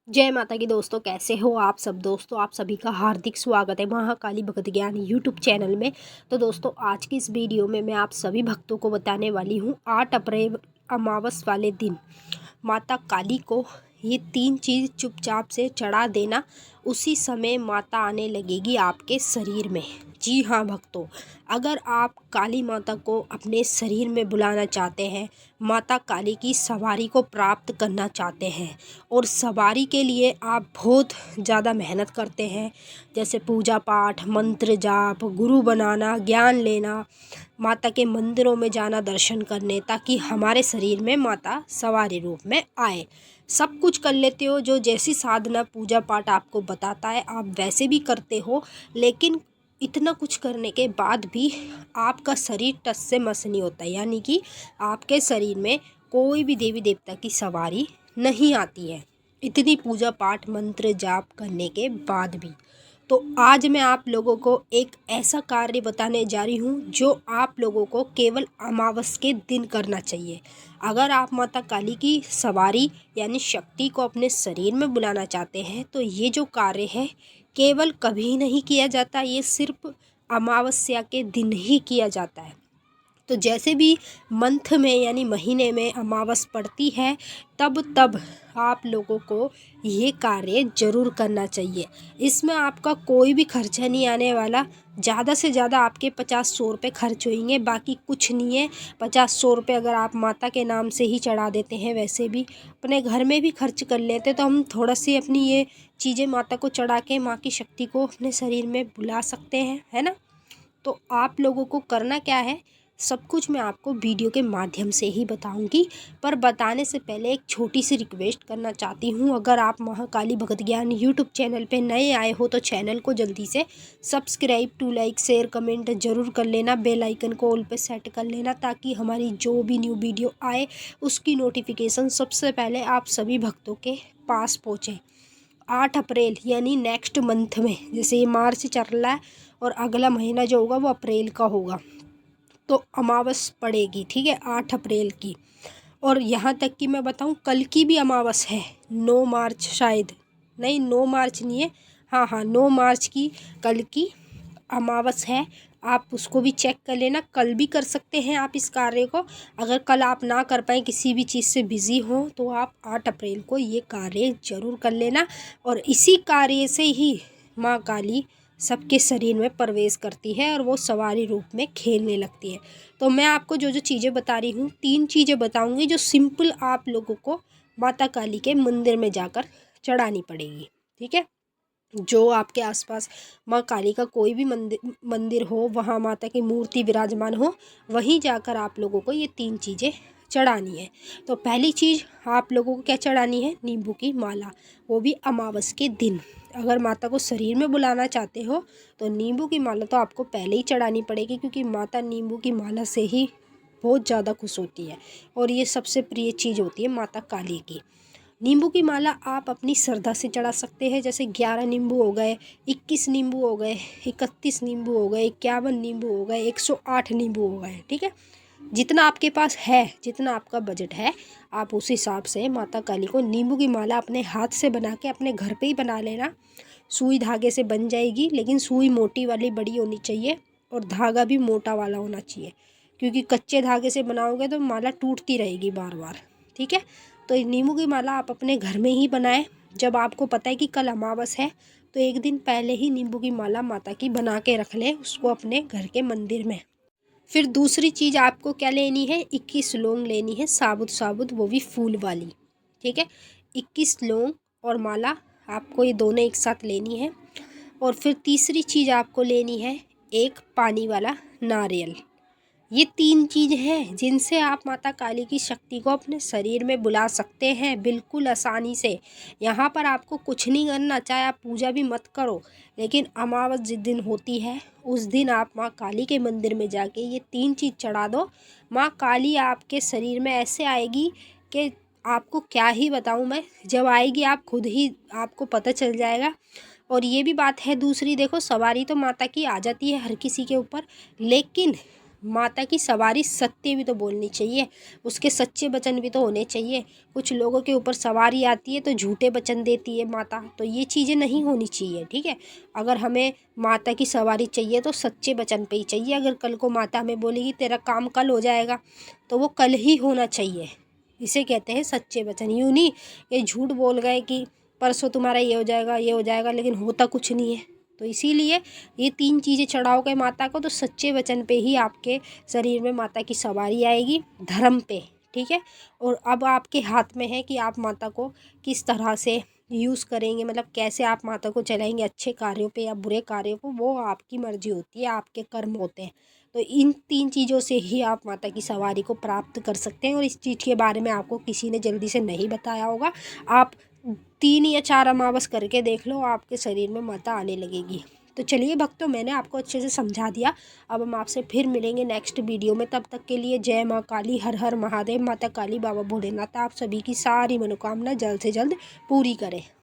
जय माता की दोस्तों, कैसे हो आप सब। दोस्तों आप सभी का हार्दिक स्वागत है महाकाली भगत ज्ञान यूट्यूब चैनल में। तो दोस्तों आज की इस वीडियो में मैं आप सभी भक्तों को बताने वाली हूँ 8 अप्रैल अमावस वाले दिन माता काली को ये 3 चीज़ चुपचाप से चढ़ा देना। उसी समय माता आने लगेगी आपके शरीर में। जी हाँ भक्तों, अगर आप काली माता को अपने शरीर में बुलाना चाहते हैं, माता काली की सवारी को प्राप्त करना चाहते हैं और सवारी के लिए आप बहुत ज़्यादा मेहनत करते हैं, जैसे पूजा पाठ, मंत्र जाप, गुरु बनाना, ज्ञान लेना, माता के मंदिरों में जाना दर्शन करने, ताकि हमारे शरीर में माता सवारी रूप में आए। सब कुछ कर लेते हो, जो जैसी साधना पूजा पाठ आपको बताता है आप वैसे भी करते हो, लेकिन इतना कुछ करने के बाद भी आपका शरीर टस से मस नहीं होता, यानी कि आपके शरीर में कोई भी देवी देवता की सवारी नहीं आती है, इतनी पूजा पाठ मंत्र जाप करने के बाद भी। तो आज मैं आप लोगों को एक ऐसा कार्य बताने जा रही हूँ जो आप लोगों को केवल अमावस के दिन करना चाहिए। अगर आप माता काली की सवारी यानी शक्ति को अपने शरीर में बुलाना चाहते हैं तो ये जो कार्य है केवल कभी नहीं किया जाता, ये सिर्फ अमावस्या के दिन ही किया जाता है। तो जैसे भी मंथ में यानी महीने में अमावस पड़ती है तब आप लोगों को ये कार्य ज़रूर करना चाहिए। इसमें आपका कोई भी खर्चा नहीं आने वाला। ज़्यादा से ज़्यादा आपके 50-100 रुपये खर्च होंगे, बाकी कुछ नहीं है। 50-100 रुपये अगर आप माता के नाम से ही चढ़ा देते हैं, वैसे भी अपने घर में भी खर्च कर लेते तो हम थोड़ा सी अपनी ये चीज़ें माता को चढ़ा के माँ की शक्ति को अपने शरीर में बुला सकते हैं, है ना। तो आप लोगों को करना क्या है, सब कुछ मैं आपको वीडियो के माध्यम से ही बताऊंगी। पर बताने से पहले एक छोटी सी रिक्वेस्ट करना चाहती हूँ। अगर आप महाकाली भगत ज्ञान यूट्यूब चैनल पे नए आए हो तो चैनल को जल्दी से subscribe to like share comment ज़रूर कर लेना। बेल आइकन को ऑल पे सेट कर लेना, ताकि हमारी जो भी न्यू वीडियो आए उसकी नोटिफिकेशन सबसे पहले आप सभी भक्तों के पास पहुँचे। 8 अप्रैल यानी नेक्स्ट मंथ में, जैसे ये मार्च चल रहा है और अगला महीना जो होगा वो अप्रैल का होगा, तो अमावस पड़ेगी, ठीक है, 8 अप्रैल की। और यहाँ तक कि मैं बताऊँ कल की भी अमावस है, 9 मार्च शायद, नहीं 9 मार्च नहीं है, हाँ 9 मार्च की कल की अमावस है। आप उसको भी चेक कर लेना, कल भी कर सकते हैं आप इस कार्य को। अगर कल आप ना कर पाएँ, किसी भी चीज़ से बिज़ी हो, तो आप 8 अप्रैल को ये कार्य ज़रूर कर लेना। और इसी कार्य से ही माँ काली सबके शरीर में प्रवेश करती है और वो सवारी रूप में खेलने लगती है। तो मैं आपको जो जो चीज़ें बता रही हूँ, 3 चीज़ें बताऊँगी जो सिंपल आप लोगों को माता काली के मंदिर में जाकर चढ़ानी पड़ेगी, ठीक है। जो आपके आसपास माँ काली का कोई भी मंदिर हो, वहाँ माता की मूर्ति विराजमान हो, वहीं जाकर आप लोगों को ये 3 चीज़ें चढ़ानी है। तो पहली चीज़ आप लोगों को क्या चढ़ानी है, नींबू की माला, वो भी अमावस के दिन। अगर माता को शरीर में बुलाना चाहते हो तो नींबू की माला तो आपको पहले ही चढ़ानी पड़ेगी, क्योंकि माता नींबू की माला से ही बहुत ज़्यादा खुश होती है और ये सबसे प्रिय चीज़ होती है माता काली की। नींबू की माला आप अपनी श्रद्धा से चढ़ा सकते हैं, जैसे 11 नींबू हो गए, 21 नींबू हो गए, 31 नींबू हो गए, 51 नींबू हो गए, 108 नींबू हो गए, ठीक है। जितना आपके पास है, जितना आपका बजट है, आप उस हिसाब से माता काली को नींबू की माला अपने हाथ से बना के अपने घर पे ही बना लेना। सुई धागे से बन जाएगी, लेकिन सुई मोटी वाली बड़ी होनी चाहिए और धागा भी मोटा वाला होना चाहिए, क्योंकि कच्चे धागे से बनाओगे तो माला टूटती रहेगी बार बार, ठीक है। तो नींबू की माला आप अपने घर में ही बनाएं। जब आपको पता है कि कल अमावस है तो एक दिन पहले ही नींबू की माला माता की बना के रख लें, उसको अपने घर के मंदिर में। फिर दूसरी चीज़ आपको क्या लेनी है, 21 लौंग लेनी है, साबुत साबुत, वो भी फूल वाली, ठीक है। 21 लौंग और माला आपको ये दोनों एक साथ लेनी है। और फिर तीसरी चीज़ आपको लेनी है एक पानी वाला नारियल। ये 3 चीज़ हैं जिनसे आप माता काली की शक्ति को अपने शरीर में बुला सकते हैं बिल्कुल आसानी से। यहाँ पर आपको कुछ नहीं करना, चाहे आप पूजा भी मत करो, लेकिन अमावस जिस दिन होती है उस दिन आप माँ काली के मंदिर में जाके ये 3 चीज़ चढ़ा दो। माँ काली आपके शरीर में ऐसे आएगी कि आपको क्या ही बताऊँ मैं, जब आएगी आप खुद ही आपको पता चल जाएगा। और ये भी बात है दूसरी, देखो सवारी तो माता की आ जाती है हर किसी के ऊपर, लेकिन माता की सवारी सत्य भी तो बोलनी चाहिए, उसके सच्चे वचन भी तो होने चाहिए। कुछ लोगों के ऊपर सवारी आती है तो झूठे वचन देती है माता, तो ये चीज़ें नहीं होनी चाहिए, ठीक है। अगर हमें माता की सवारी चाहिए तो सच्चे वचन पे ही चाहिए। अगर कल को माता हमें बोलेगी तेरा काम कल हो जाएगा, तो वो कल ही होना चाहिए। इसे कहते हैं सच्चे वचन। यूँ नहीं ये झूठ बोल गए कि परसों तुम्हारा ये हो जाएगा, लेकिन होता कुछ नहीं है। तो इसीलिए ये 3 चीज़ें चढ़ाओगे माता को तो सच्चे वचन पे ही आपके शरीर में माता की सवारी आएगी, धर्म पे, ठीक है। और अब आपके हाथ में है कि आप माता को किस तरह से यूज़ करेंगे, मतलब कैसे आप माता को चलाएंगे, अच्छे कार्यों पे या बुरे कार्यों को, वो आपकी मर्जी होती है, आपके कर्म होते हैं। तो इन 3 चीज़ों से ही आप माता की सवारी को प्राप्त कर सकते हैं। और इस चीज़ के बारे में आपको किसी ने जल्दी से नहीं बताया होगा। आप 3 या 4 अमावस करके देख लो, आपके शरीर में माता आने लगेगी। तो चलिए भक्तों, मैंने आपको अच्छे से समझा दिया। अब हम आपसे फिर मिलेंगे नेक्स्ट वीडियो में। तब तक के लिए जय माँ काली, हर हर महादेव। माता काली, बाबा भोलेनाथ आप सभी की सारी मनोकामना जल्द से जल्द पूरी करें।